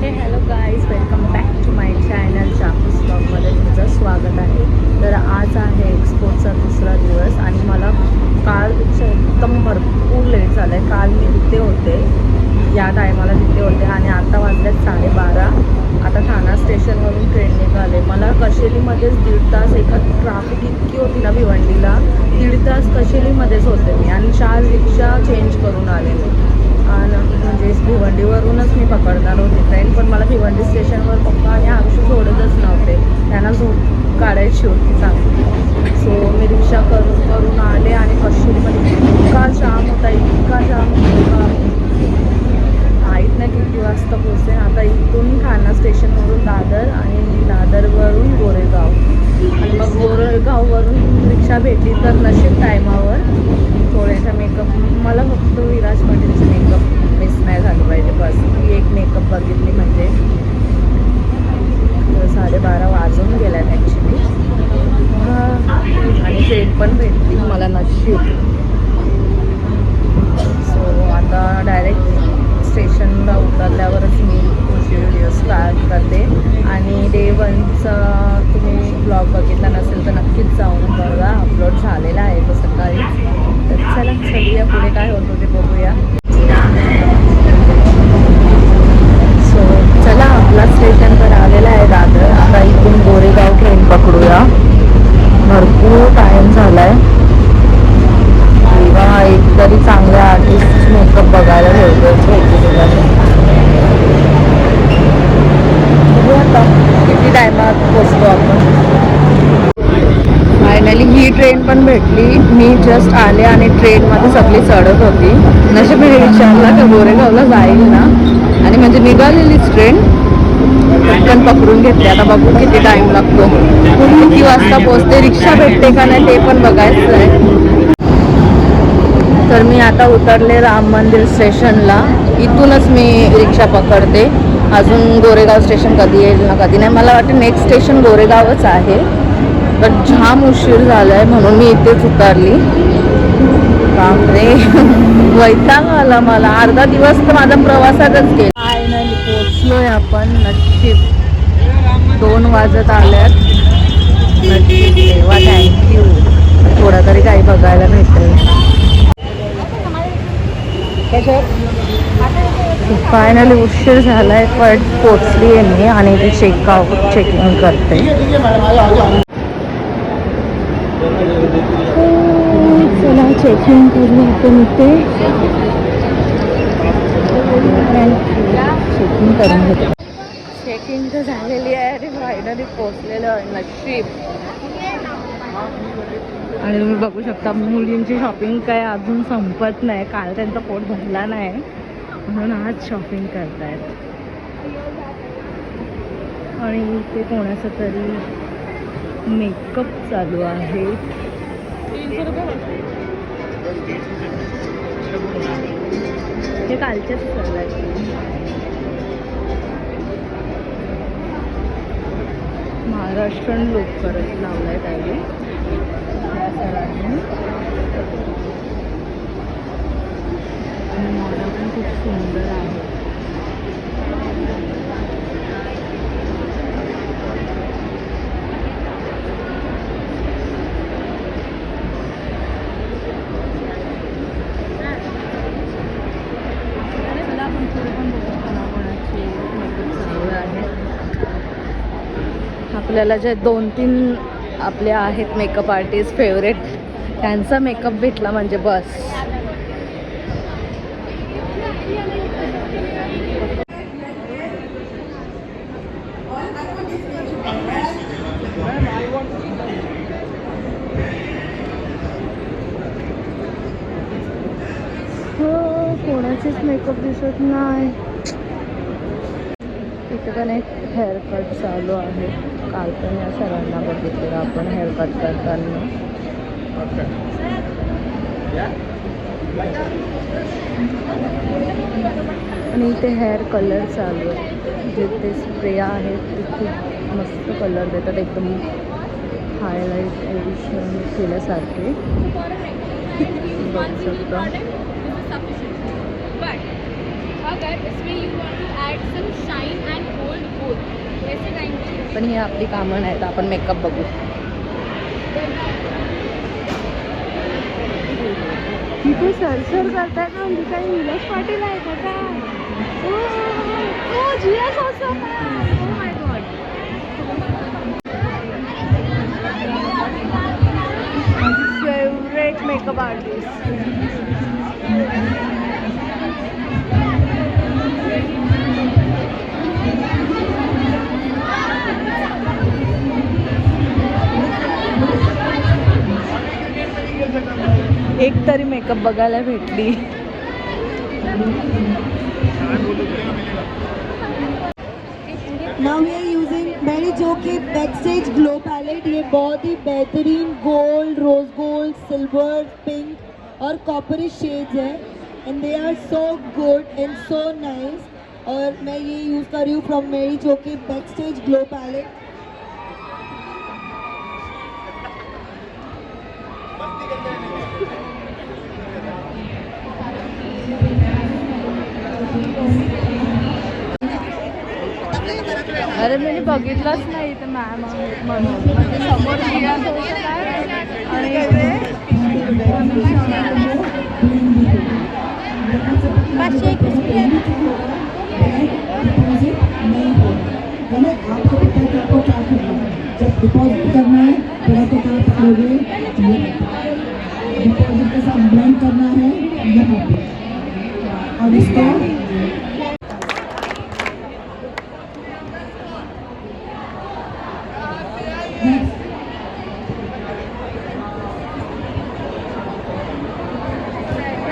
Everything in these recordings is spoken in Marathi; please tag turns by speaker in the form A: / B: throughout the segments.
A: हे hello guys, welcome back to my channel. चापूस ब्लॉगमध्ये तुमचं स्वागत आहे. तर आज आहे एक्सपोचा दुसरा दिवस आणि मला कालपेक्षा एकदम भरपूर लेट झालं आहे. काल मी तिथे होते, या टायमाला तिथे होते आणि आता वाजलेत 12:30. आता ठाणा स्टेशनवरून ट्रेन निघाले. मला कशेलीमध्येच 1.5 तास, एका ट्राफिक इतकी होती ना भिवंडीला, 1.5 तास कशेलीमध्येच होते मी आणि 4 रिक्षा चेंज करून आले मी. आणि म्हणजे भिवंडीवरूनच मी पकडणार होती ट्रेन, पण मला भिवंडी स्टेशनवर पप्पा आणि आयुष्य सोडतच नव्हते. त्यांना झोप काढायची होती चांगली. सो मी रिक्षा करून आले आणि कशेरीमध्ये इतका जाम होता, इतका जाम होता. माहीत नाही किती वाजता पोचते. आता इथून ठाणा स्टेशनवरून दादर आणि दादरवरून गोरेगाव आणि मग गोरेगाववरून रिक्षा भेटली तर नशीब टायमावर. थोड्याशा मेकअप, मला फक्त विराज पाटीलचे मेकअप मिस नाही झालं पाहिजे, बस ही एक मेकअप बघितली म्हणजे. 12:30 वाजून गेल्यात ॲक्च्युली. आणि ट्रेन पण भेटली मला नशीब. सो आता डायरेक्ट स्टेशनला उतरल्यावरच मी पुढचे व्हिडिओ स्टार्ट करते. आणि डे 1चा तुम्ही ब्लॉग बघितला नसेल तर नक्कीच जाऊन बघा, अपलोड झालेला आहे तो सकाळी. तर चला पुढे काय होतं ते बघूया. सो चला, आपला स्टेशनवर आलेला आहे दादर. आता इथून गोरेगाव ट्रेन पकडूया. भरपूर टाईम झाला आहे. किंवा एक तरी चांगल्या आर्टिस्ट मेकअप बघायला ठेवतो आता किती टायमात पोचतो आपण. फायनली ही ट्रेन पण भेटली. मी जस्ट आले आणि ट्रेनमध्ये सगळी चढत होती. नशीब मी विचारला का गोरेगावला जाईल ना, आणि म्हणजे निघालेलीच ट्रेन पटकन पकडून घेतली. आता बघू किती टाईम लागतो, किती वाजता पोचते, रिक्षा भेटते का नाही ते पण बघायचं आहे. तर मी आता उतरले राम मंदिर स्टेशनला. इथूनच मी रिक्षा पकडते. अजून गोरेगाव स्टेशन कधी येईल ना कधी नाही. मला वाटतं नेक्स्ट स्टेशन गोरेगावच आहे, पण जाम उशीर झाला आहे म्हणून मी इथेच उतरली. बापरे वैताग आला मला. अर्धा दिवस तर माझा प्रवासातच गेला. फायनली पोचलोय आपण. नशीब 2 वाजत आल्यात. नशीब देवा, थँक्यू. थोडा तरी काही बघायला भेटेल. फायनली उशीर झाला आहे पण पोचली आहे मी आणि ती चेकिंग करते. चला चेकिंग करू आपण इथे. चेकिंग करून घेते. चेकिंग तर झालेली आहे आणि फायनली पोचलेलं आहे. नशीब. आणि तुम्ही बघू शकता मुलींची शॉपिंग काय अजून संपत नाही. काल त्यांचा पोट भरला नाही म्हणून आज शॉपिंग करतायत. आणि इथे कोणाचं तरी मेकअप चालू आहे. हे कालच्याच चालू आहे. महाराष्ट्रीयन लुक करत लावलाय त्यावेळी. मॉडेल पण खूप सुंदर आहे. आपण पुढे पण बघू कोणाकोणाचे मेकअप चालू आहे. आपल्याला जे 2-3 आपले आहेत मेकअप आर्टिस्ट फेवरेट, त्यांचा मेकअप भेटला म्हणजे बस. हो, कोणाचेच मेकअप दिसत नाही. इथे पण एक हेअरकट चालू आहे. काल पण या सरांना बघितलेलं आपण हेअरकट करताना. आणि इथे हेअर कलर चालू आहे. जिथे स्प्रे आहेत ते खूप मस्त कलर देतात, एकदम हायलाईट एडिशन केल्यासारखे बघू शकता.
B: अगर इसमें you want to add some shine and
A: पण ही आपली कामं नाहीत, आपण मेकअप बघू. इथे सरसर करताय का म्हणजे काही निलेश पाटील आहे का काय? जिया सॉस ओ माय गॉड. माझी फेवरेट मेकअप आर्टिस्ट. एक तरी मेकअप बघायला भेटली.
B: Now we are using मेरी जो कि बैकस्टेज ग्लो पैलेट. ये बहुत ही बेहतरीन gold, rose gold, silver, pink और कॉपरी शेड्स है and they are so good and so nice. और मैं ये यूज़ कर रही हूँ फ्रॉम मेरी जो कि बैकस्टेज ग्लो पैलेट.
A: अरे मी बघितलंच नाही तर मॅम आहेत म्हणून. म्हणजे समोर जिया सॉस आहे
B: जब डिपॉजिट करना है थोड़ा तो कहाँ पकड़ोगे, डिपॉजिट के साथ ब्लेंड करना है यहाँ पे. और इसको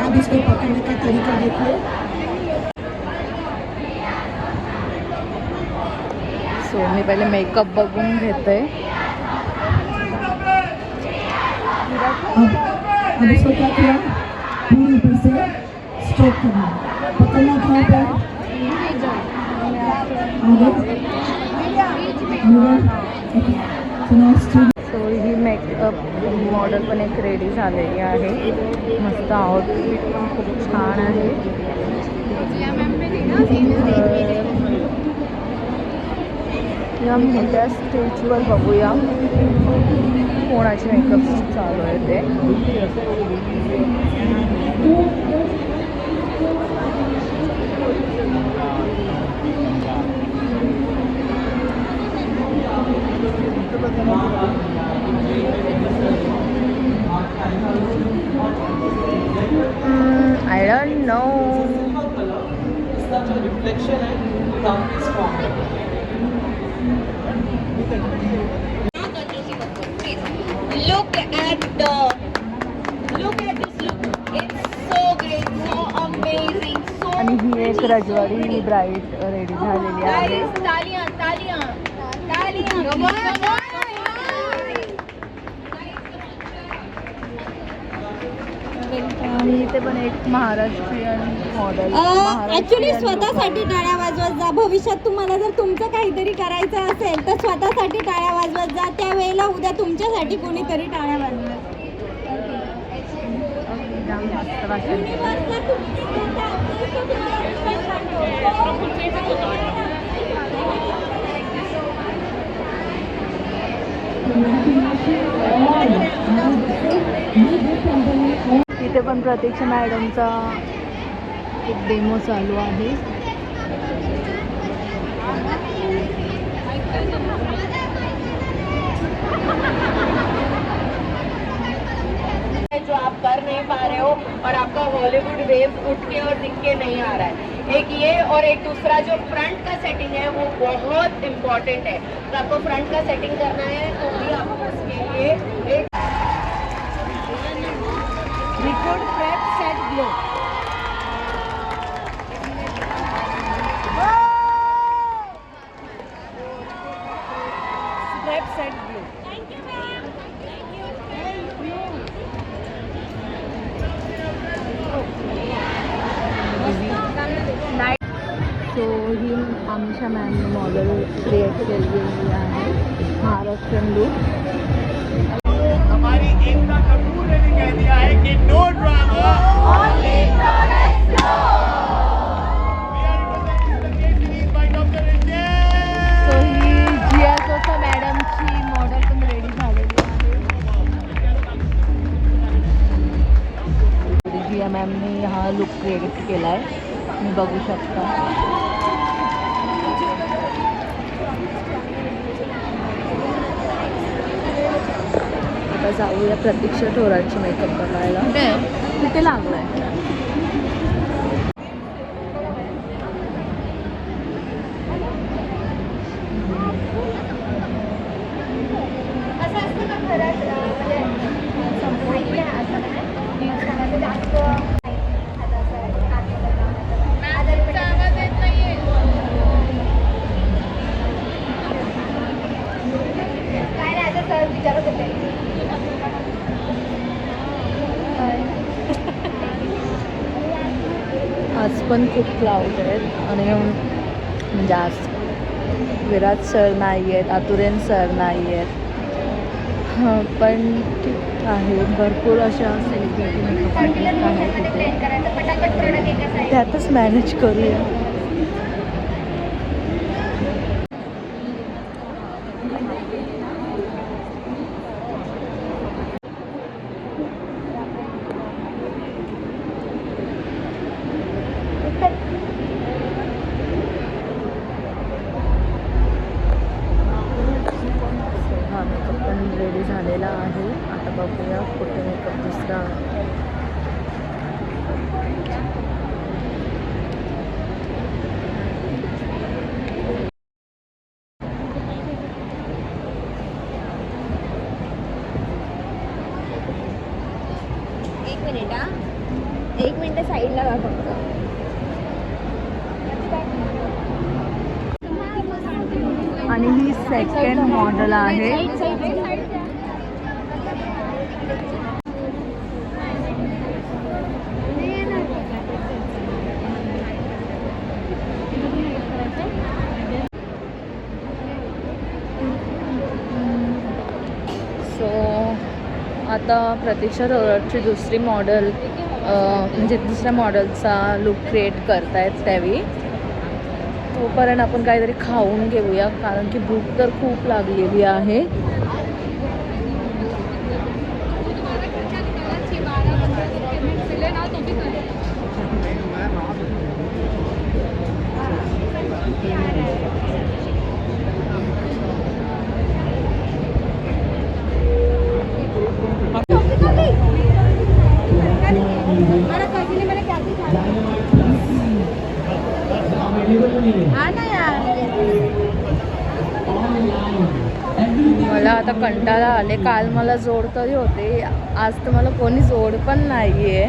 B: अब इसको पकड़ने का तरीका देखो.
A: सो मी पहिले मेकअप बघून घेते.
B: अब इसको क्या किया, पूरी ऊपर से स्ट्रोक करना, पकड़ना कहाँ पे, आगे मिरर.
A: सो ही मेकअप मॉडेल पण एक रेडी झालेली आहे. मस्त आउटफिट पण खूप छान आहे. या मोठ्या स्टेजवर बघूया कोणाचे मेकअप चालू आहे ते. I don't know.
C: Look at this look. It's so great, so amazing, so
A: आणि ही एक रजवाडी ब्राईड रेडी झालेली आहे.
C: guys, तालियां तालियां तालियां. Come on.
A: आणि इथे पण एक महाराष्ट्रीयन मॉडेल.
D: ऍक्च्युली स्वतःसाठी टाळ्या वाजवत जा. भविष्यात तुम्हाला जर तुमचं काहीतरी करायचं असेल तर स्वतःसाठी टाळ्या वाजवत जा. त्यावेळेला उद्या तुमच्यासाठी कोणीतरी टाळ्या वाजवेल.
A: इथे पण प्रतीक्षा मॅडमचा एक डेमो चालू आहे.
C: जो आप कर नहीं पा रहे हो और आपका हॉलीवुड वेव उठ के और दिख के नहीं आ रहा है. एक ये और एक दूसरा जो फ्रंट का सेटिंग है वो बहुत इम्पोर्टेंट है. तो आपको फ्रंट का सेटिंग करना है तो भी आपको उसके लिए एक
D: Liquid Prep Set Glow. Prep Set Glow. Thank you, ma'am.
A: So ही आमच्या मॅमने मॉडेल क्रिएट केलेली आहे. महाराष्ट्रीयन लुक.
E: हमारी एकता कपूर ने भी कह दिया है कि no drama, only flow. We are representing the केसरीज बाय डॉक्टर विजय.
A: सो ही जिया केला आहे, मी बघू शकता. आता जाऊया प्रतीक्षा थोरातची मेकअप बघायला. कुठे लागला आहे? आज पण खूप क्लाउड आहेत आणि म्हणजे आज विराज सर नाही आहेत, आतुरेन सर नाही आहेत, पण ठीक आहे. भरपूर अशा सेलिब्रिटी आहेत तिथे, त्यातच मॅनेज करूया. हा मेकअप पण रेडी झालेला आहे. आता बघूया कुठे मेकअप दुसरा.
D: एक मिनिट साईडला जा फक्त.
A: आणि ही सेकंड मॉडेल आहे. सो आता प्रतीक्षा थोरातची दुसरी मॉडेल म्हणजे दुसऱ्या मॉडेलचा लुक क्रिएट करतायत त्यावेळी. तोपर्यंत आपण काहीतरी खाऊन घेऊया कारण की भूक तर खूप लागलेली आहे. मला आता कंटाळा आले. काल मला जोड तरी होते, आज तर मला कोणी जोड पण नाही आहे.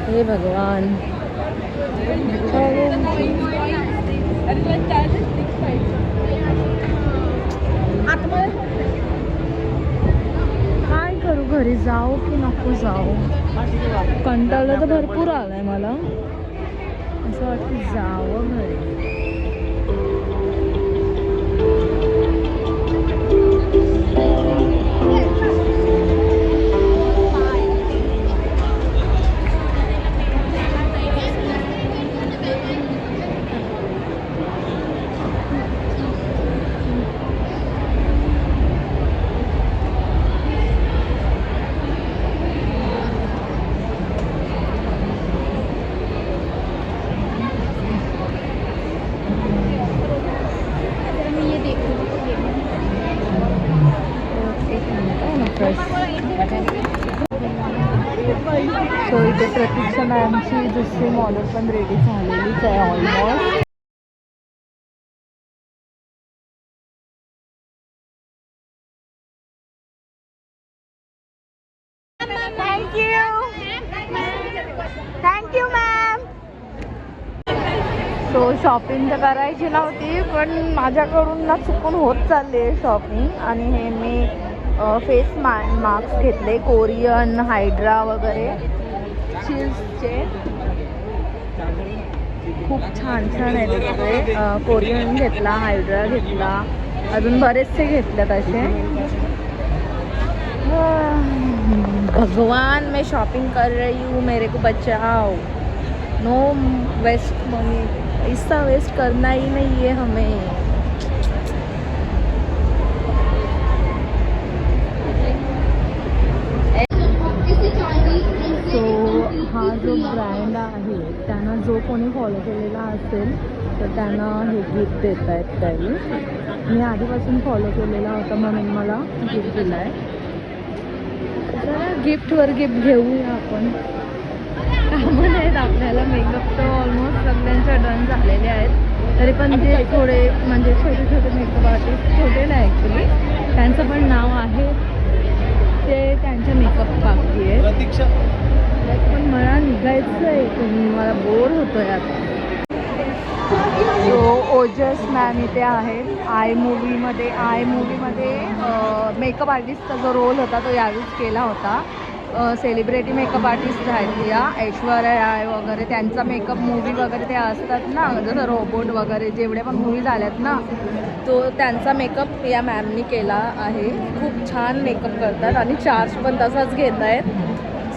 A: हे भगवान. काय करू, घरी जाऊ की नको जाऊ? कंटाळा तर भरपूर आलाय मला, असं वाटतं जावं घरी. सो इथे प्रतीक्षा मॅमची दुसरी मॉडेल पण रेडी झालेलीच आहे almost. Thank you ma'am. So shopping तर करायची नव्हती पण माझ्याकडून ना चुकून होत चालली आहे शॉपिंग. आणि हे मी फेस मास्क घेतले, कोरियन, हायड्रा वगैरे चील्सचे. खूप छान छान आहेत सगळे. कोरियन घेतला, हायड्रा घेतला, अजून बरेचसे घेतलेत असे. भगवान मैं शॉपिंग कर रही हूँ, मेरे को बचाओ. नो वेस्ट मनी, पैसा वेस्ट करना ही नहीं है हमें. सो जो कोणी फॉलो केलेला असेल तर त्यांना हे गिफ्ट देत आहेत त्यावेळी. मी आधीपासून फॉलो केलेला होता म्हणून मला गिफ्ट दिला आहे. तर गिफ्टवर गिफ्ट घेऊया आपण. कामं आहेत आपल्याला. मेकअप तर ऑलमोस्ट सगळ्यांच्या डन झालेले आहेत. तरी पण ते थोडे म्हणजे छोटे छोटे मेकअप आर्टिस्ट, छोटे नाही ॲक्च्युली, त्यांचं पण नाव आहे, ते त्यांचे मेकअप बाकी आहे. पण मला निघायचं आहे तुम्ही, मला बोर होतो आहे आता. सो ओजस मॅम इथे आहेत. आय मूवीमध्ये मेकअप आर्टिस्टचा जो रोल होता तो यावेळीच केला होता. सेलिब्रिटी मेकअप आर्टिस्ट आहेत या, ऐश्वर्या राय वगैरे, त्यांचा मेकअप मूवी वगैरे ते असतात ना, जसं रोबोट वगैरे जेवढे पण मूवी झाल्यात ना, तो त्यांचा मेकअप या मॅमनी केला आहे. खूप छान मेकअप करतात आणि चार्ज पण तसाच घेत आहेत.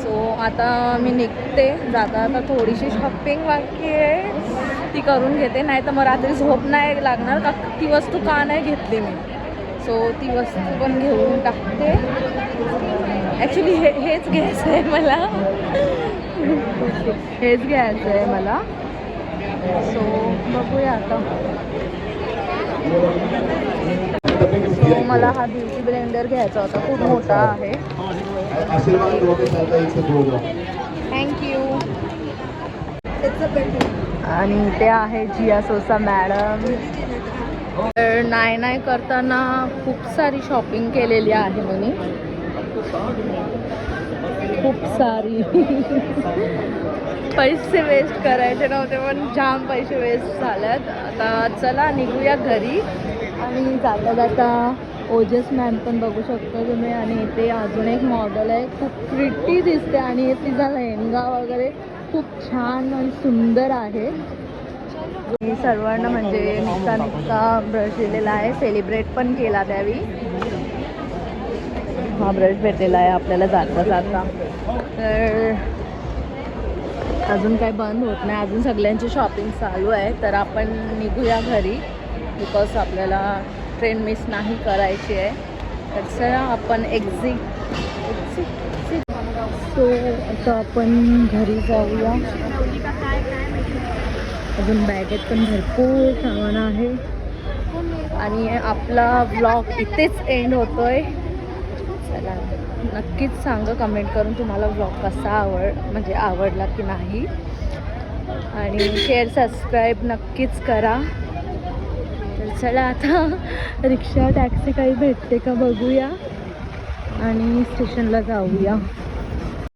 A: सो आता मी निघते. जाता आता थोडीशी शॉपिंग बाकी आहे, ती करून घेते. नाही तर मग रात्री झोप नाही लागणार का, ती वस्तू का नाही घेतली मी. सो ती वस्तू पण घेऊन टाकते. ॲक्च्युली हेच घ्यायचं आहे मला. हेच घ्यायचं आहे मला. सो बघूया आता. सो मला हा ब्युटी ब्लेंडर घ्यायचा होता, खूप मोठा आहे. थँक्यू. आणि ते आहे जिया सोसा मॅडम. तर नाही करताना खूप सारी शॉपिंग केलेली आहे म्हणे, खूप सारी. पैसे वेस्ट करायचे नव्हते पण जाम पैसे वेस्ट झाल्यात. आता चला निघूया घरी. आणि जाता जाता ओजस मॅम पण बघू शकता तुम्ही. आणि इथे अजून एक मॉडेल आहे, खूप प्रिटी दिसते आणि तिचा लेहंगा वगैरे खूप छान आणि सुंदर आहे. मी सर्वांना म्हणजे नुकता ब्रश दिलेला आहे, सेलिब्रेट पण केला त्यावेळी. हा ब्रश भेटलेला आहे आपल्याला जाता जाता. तर अजून काही बंद होत नाही, अजून सगळ्यांची शॉपिंग चालू आहे. तर आपण निघूया घरी, बिकॉज आपल्याला ट्रेन मिस नाही करायची आहे. तर चला आपण सो आता आपण घरी जाऊया. अजून बॅगेत पण भरपूर सामान आहे. आणि आपला ब्लॉग इथेच एंड होतोय. चला नक्कीच सांगा कमेंट करून तुम्हाला ब्लॉग कसा आवडला की नाही. आणि शेअर सबस्क्राईब नक्कीच करा. तर चला आता रिक्षा टॅक्सी काही भेटते का बघूया आणि स्टेशनला जाऊया.